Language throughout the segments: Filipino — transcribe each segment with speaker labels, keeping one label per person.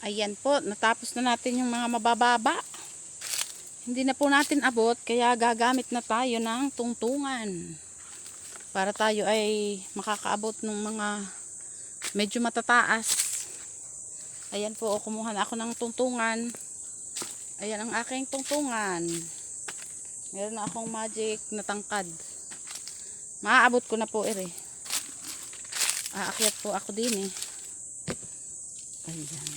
Speaker 1: Ayan po, natapos na natin yung mga mabababa. Hindi na po natin abot, kaya gagamit na tayo ng tungtungan. Para tayo ay makakaabot ng mga medyo matataas. Ayan po, kumuha na ako ng tungtungan. Ayan ang aking tungtungan. Meron na akong magic na tangkad. Maaabot ko na po Aakyat po ako din Ayan.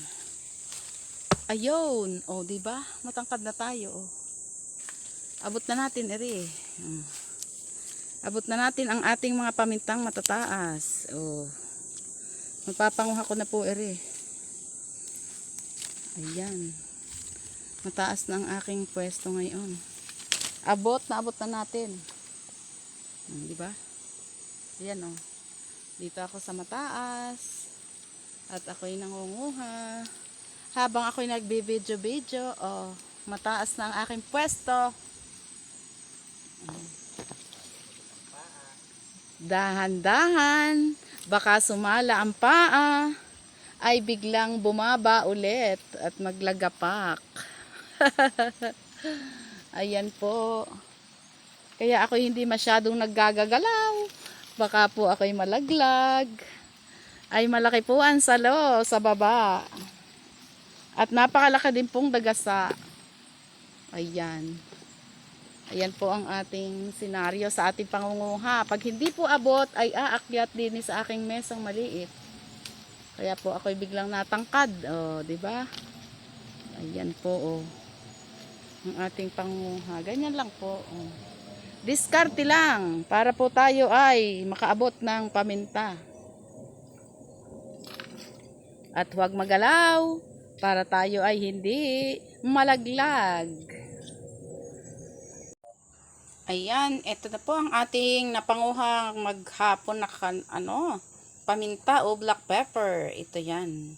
Speaker 1: Ayun, di ba? Matangkad na tayo, Abot na natin, Abot na natin ang ating mga pamintang matataas. Magpapanguha ko na po, Ayan. Mataas na ang aking pwesto ngayon. Abot na natin. Di ba? Ayan, Dito ako sa mataas. At ako'y nangunguha. Habang ako'y nagbe-video-video, mataas na ang aking pwesto. Dahan-dahan, baka sumala ang paa, ay biglang bumaba ulit at maglagapak. Ayan po. Kaya ako hindi masyadong naggagagalaw. Baka po ako'y malaglag. Ay malaki po ang salo sa baba. At napakalaki din pong dagasa. Ayan. Ayan po ang ating senaryo sa ating pangunguha. Pag hindi po abot, ay aakyat din sa aking mesang maliit. Kaya po ako'y biglang natangkad. Di ba? Ayan po, ang ating pangunguha. Ganyan lang po, Diskarte lang para po tayo ay makaabot ng paminta. At huwag magalaw para tayo ay hindi malaglag. Ayan, ito na po ang ating napanguhang maghapon na paminta o black pepper. Ito yan.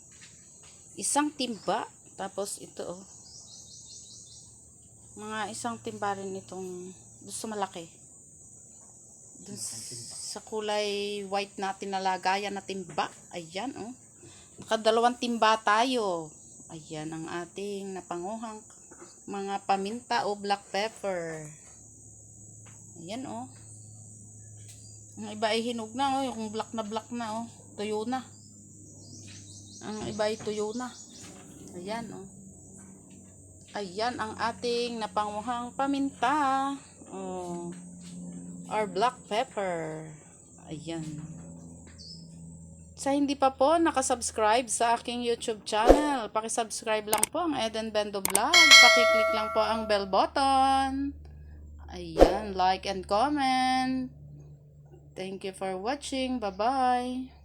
Speaker 1: Isang timba. Tapos ito mga isang timba rin itong gusto malaki. Dun sa kulay white natin na lagayan na timba. Ayan, Nakadalawang timba tayo. Ayan ang ating napanguhang mga paminta o black pepper. Ayan, Ang iba ay hinog na, Yung black na, Tuyo na. Ang iba ay tuyo na. Ayan, Ayan ang ating napanguhang paminta. Or black pepper. Ayan. Sa hindi pa po nakasubscribe sa aking YouTube channel, pakisubscribe lang po ang Eden Bendo Vlog. Pakiclick lang po ang bell button. Ayan, like and comment. Thank you for watching. Bye-bye.